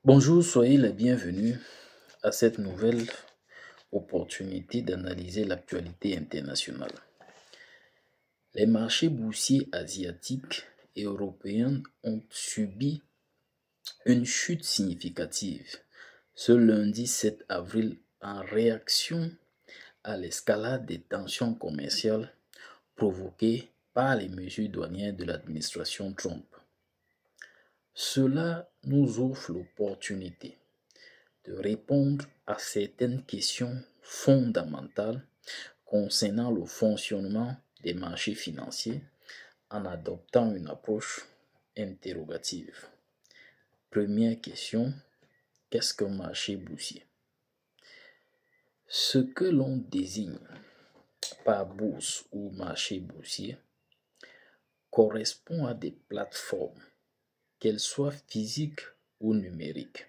Bonjour, soyez les bienvenus à cette nouvelle opportunité d'analyser l'actualité internationale. Les marchés boursiers asiatiques et européens ont subi une chute significative ce lundi 7 avril en réaction à l'escalade des tensions commerciales provoquées par les mesures douanières de l'administration Trump. Cela nous offre l'opportunité de répondre à certaines questions fondamentales concernant le fonctionnement des marchés financiers en adoptant une approche interrogative. Première question, qu'est-ce qu'un marché boursier? Ce que l'on désigne par bourse ou marché boursier correspond à des plateformes, qu'elles soient physiques ou numériques,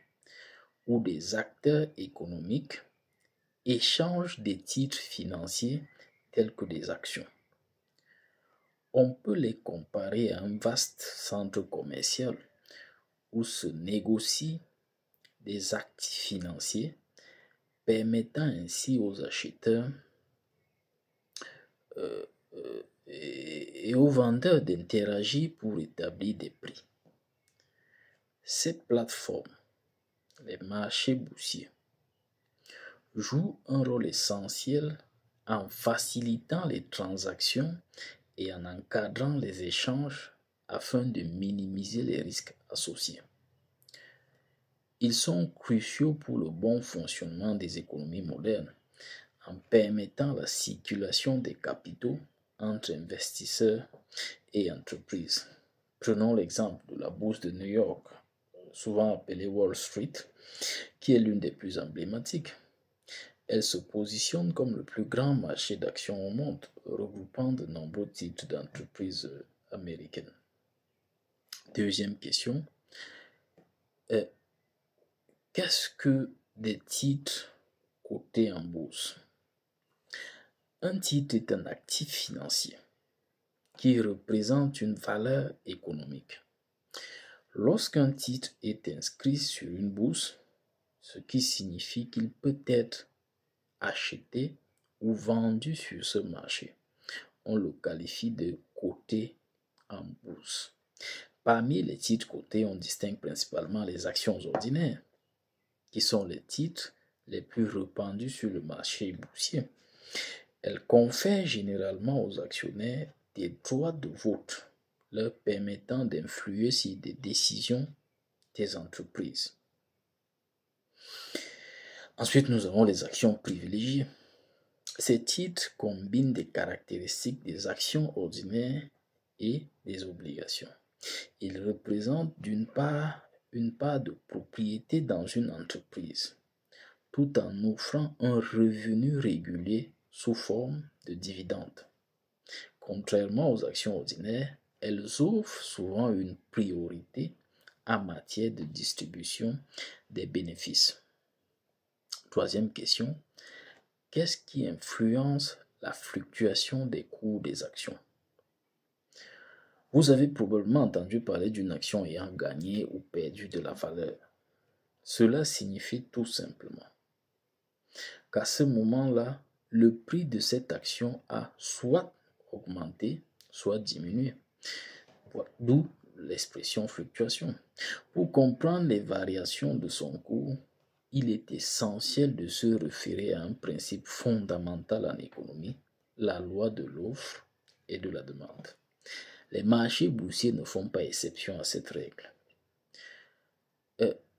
où des acteurs économiques échangent des titres financiers tels que des actions. On peut les comparer à un vaste centre commercial où se négocient des actifs financiers permettant ainsi aux acheteurs et aux vendeurs d'interagir pour établir des prix. Ces plateformes, les marchés boursiers, jouent un rôle essentiel en facilitant les transactions et en encadrant les échanges afin de minimiser les risques associés. Ils sont cruciaux pour le bon fonctionnement des économies modernes en permettant la circulation des capitaux entre investisseurs et entreprises. Prenons l'exemple de la bourse de New York, souvent appelée Wall Street, qui est l'une des plus emblématiques. Elle se positionne comme le plus grand marché d'actions au monde, regroupant de nombreux titres d'entreprises américaines. Deuxième question, qu'est-ce que des titres cotés en bourse? Un titre est un actif financier qui représente une valeur économique. Lorsqu'un titre est inscrit sur une bourse, ce qui signifie qu'il peut être acheté ou vendu sur ce marché, on le qualifie de coté en bourse. Parmi les titres cotés, on distingue principalement les actions ordinaires, qui sont les titres les plus répandus sur le marché boursier. Elles confèrent généralement aux actionnaires des droits de vote, leur permettant d'influer sur des décisions des entreprises. Ensuite, nous avons les actions privilégiées. Ces titres combinent des caractéristiques des actions ordinaires et des obligations. Ils représentent d'une part une part de propriété dans une entreprise, tout en offrant un revenu régulier sous forme de dividendes. Contrairement aux actions ordinaires, elles offrent souvent une priorité en matière de distribution des bénéfices. Troisième question, qu'est-ce qui influence la fluctuation des cours des actions? Vous avez probablement entendu parler d'une action ayant gagné ou perdu de la valeur. Cela signifie tout simplement qu'à ce moment-là, le prix de cette action a soit augmenté, soit diminué. D'où l'expression fluctuation. Pour comprendre les variations de son cours, il est essentiel de se référer à un principe fondamental en économie, la loi de l'offre et de la demande. Les marchés boursiers ne font pas exception à cette règle.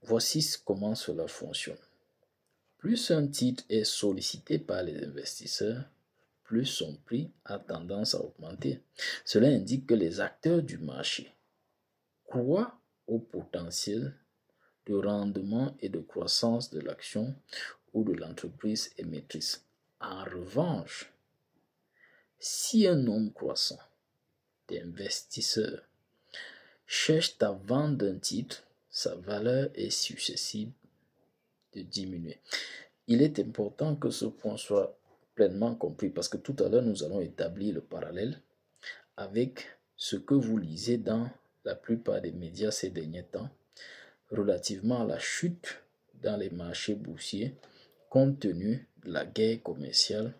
Voici comment cela fonctionne. Plus un titre est sollicité par les investisseurs, plus son prix a tendance à augmenter. Cela indique que les acteurs du marché croient au potentiel de rendement et de croissance de l'action ou de l'entreprise émettrice. En revanche, si un nombre croissant d'investisseurs cherchent à vendre un titre, sa valeur est susceptible de diminuer. Il est important que ce point soit pleinement compris parce que tout à l'heure, nous allons établir le parallèle avec ce que vous lisez dans la plupart des médias ces derniers temps, relativement à la chute dans les marchés boursiers compte tenu de la guerre commerciale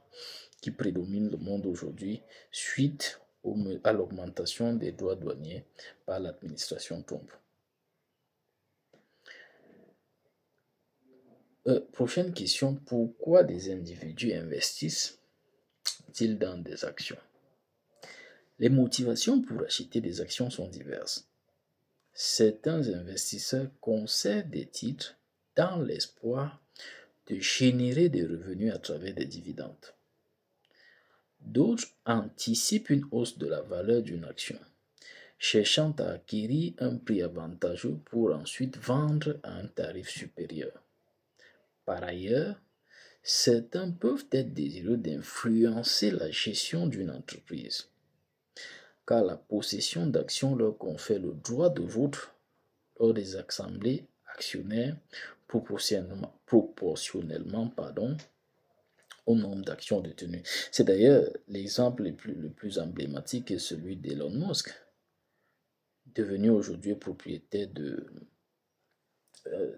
qui prédomine le monde aujourd'hui suite à l'augmentation des droits douaniers par l'administration Trump. Prochaine question, pourquoi des individus investissent-ils dans des actions? Les motivations pour acheter des actions sont diverses. Certains investisseurs conservent des titres dans l'espoir de générer des revenus à travers des dividendes. D'autres anticipent une hausse de la valeur d'une action, cherchant à acquérir un prix avantageux pour ensuite vendre à un tarif supérieur. Par ailleurs, certains peuvent être désireux d'influencer la gestion d'une entreprise, car la possession d'actions leur confère le droit de vote lors des assemblées actionnaires proportionnellement au nombre d'actions détenues. C'est d'ailleurs l'exemple le plus emblématique est celui d'Elon Musk, devenu aujourd'hui propriétaire de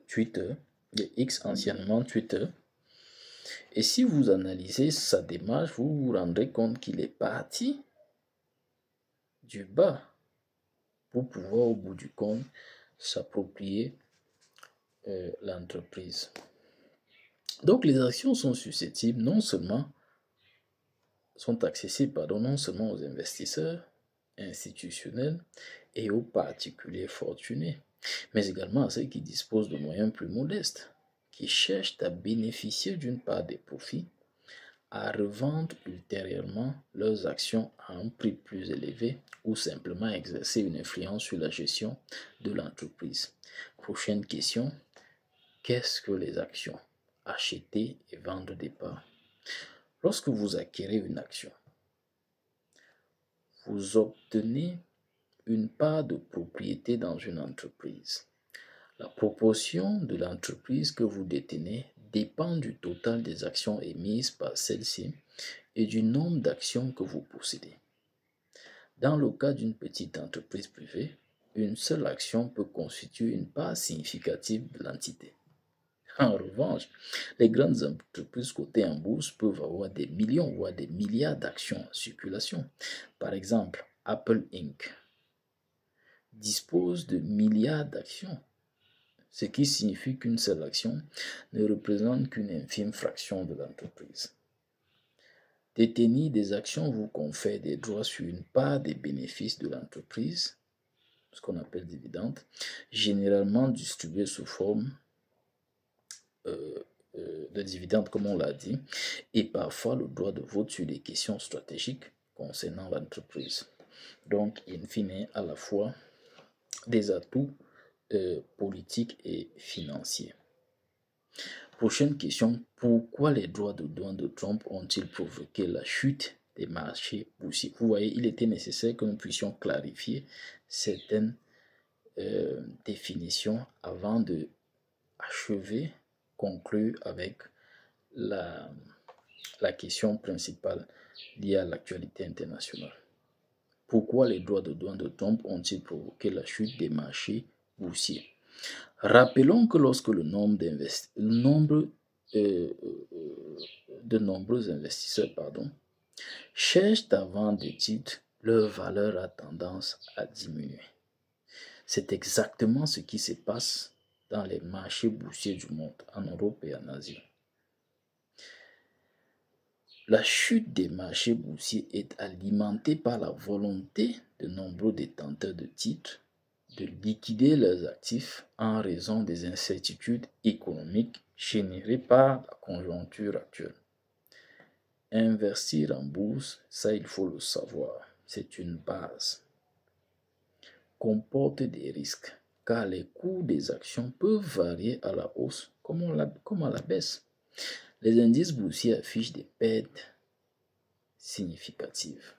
Twitter, de X anciennement Twitter. Et si vous analysez sa démarche, vous vous rendrez compte qu'il est parti du bas pour pouvoir au bout du compte s'approprier l'entreprise. Donc les actions sont susceptibles sont accessibles non seulement aux investisseurs institutionnels et aux particuliers fortunés, mais également à ceux qui disposent de moyens plus modestes, qui cherchent à bénéficier d'une part des profits, à revendre ultérieurement leurs actions à un prix plus élevé ou simplement exercer une influence sur la gestion de l'entreprise. Prochaine question, qu'est-ce que les actions? Acheter et vendre des parts. Lorsque vous acquérez une action, vous obtenez une part de propriété dans une entreprise. La proportion de l'entreprise que vous détenez dépend du total des actions émises par celle-ci et du nombre d'actions que vous possédez. Dans le cas d'une petite entreprise privée, une seule action peut constituer une part significative de l'entité. En revanche, les grandes entreprises cotées en bourse peuvent avoir des millions, voire des milliards d'actions en circulation. Par exemple, Apple Inc. dispose de milliards d'actions, ce qui signifie qu'une seule action ne représente qu'une infime fraction de l'entreprise. Détenir des actions vous confère des droits sur une part des bénéfices de l'entreprise, ce qu'on appelle dividende, généralement distribués sous forme de dividendes, comme on l'a dit, et parfois le droit de vote sur des questions stratégiques concernant l'entreprise. Donc, in fine, à la fois des atouts politiques et financiers. Prochaine question, pourquoi les droits de douane de Trump ont-ils provoqué la chute des marchés boursiers? Vous voyez, il était nécessaire que nous puissions clarifier certaines définitions avant de conclure avec la question principale liée à l'actualité internationale. Pourquoi les droits de douane de Trump ont-ils provoqué la chute des marchés boursiers? Rappelons que lorsque le nombre de nombreux investisseurs cherchent à vendre des titres, leur valeur a tendance à diminuer. C'est exactement ce qui se passe dans les marchés boursiers du monde, en Europe et en Asie. La chute des marchés boursiers est alimentée par la volonté de nombreux détenteurs de titres de liquider leurs actifs en raison des incertitudes économiques générées par la conjoncture actuelle. Investir en bourse, ça il faut le savoir, c'est une base. Comporte des risques, car les cours des actions peuvent varier à la hausse comme à la baisse. Les indices boursiers affichent des pertes significatives.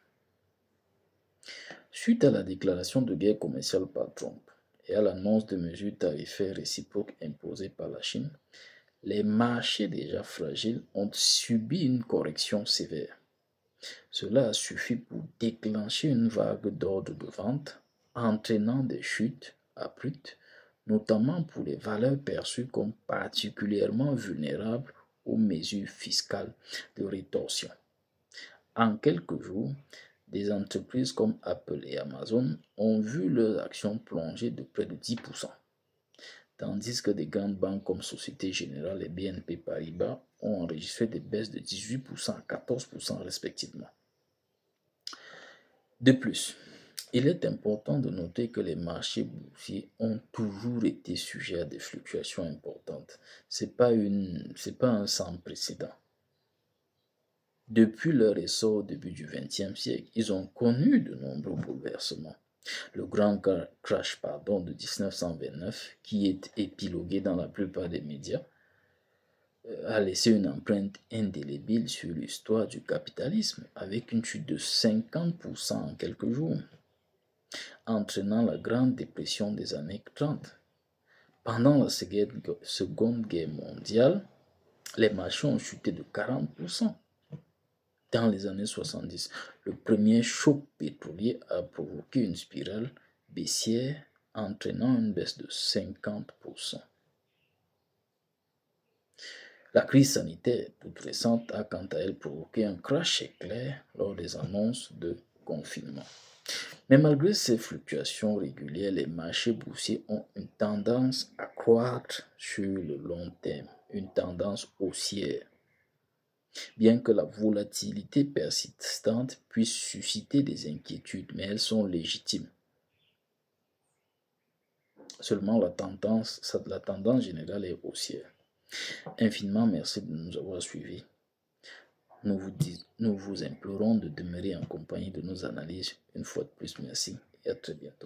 Suite à la déclaration de guerre commerciale par Trump et à l'annonce de mesures tarifaires réciproques imposées par la Chine, les marchés déjà fragiles ont subi une correction sévère. Cela a suffi pour déclencher une vague d'ordres de vente, entraînant des chutes abruptes notamment pour les valeurs perçues comme particulièrement vulnérables aux mesures fiscales de rétorsion. En quelques jours, des entreprises comme Apple et Amazon ont vu leurs actions plonger de près de 10%, tandis que des grandes banques comme Société Générale et BNP Paribas ont enregistré des baisses de 18% à 14% respectivement. De plus, il est important de noter que les marchés boursiers ont toujours été sujets à des fluctuations importantes. Ce n'est pas un sans précédent. Depuis leur essor au début du XXe siècle, ils ont connu de nombreux bouleversements. Le grand crash de 1929, qui est épilogué dans la plupart des médias, a laissé une empreinte indélébile sur l'histoire du capitalisme, avec une chute de 50% en quelques jours, entraînant la Grande Dépression des années 30. Pendant la Seconde Guerre mondiale, les marchés ont chuté de 40%. Dans les années 70, le premier choc pétrolier a provoqué une spirale baissière entraînant une baisse de 50%. La crise sanitaire toute récente a quant à elle provoqué un crash éclair lors des annonces de confinement. Mais malgré ces fluctuations régulières, les marchés boursiers ont une tendance à croître sur le long terme, une tendance haussière. Bien que la volatilité persistante puisse susciter des inquiétudes, mais elles sont légitimes. Seulement la tendance générale est haussière. Infiniment merci de nous avoir suivis. Nous vous implorons de demeurer en compagnie de nos analyses. Une fois de plus, merci et à très bientôt.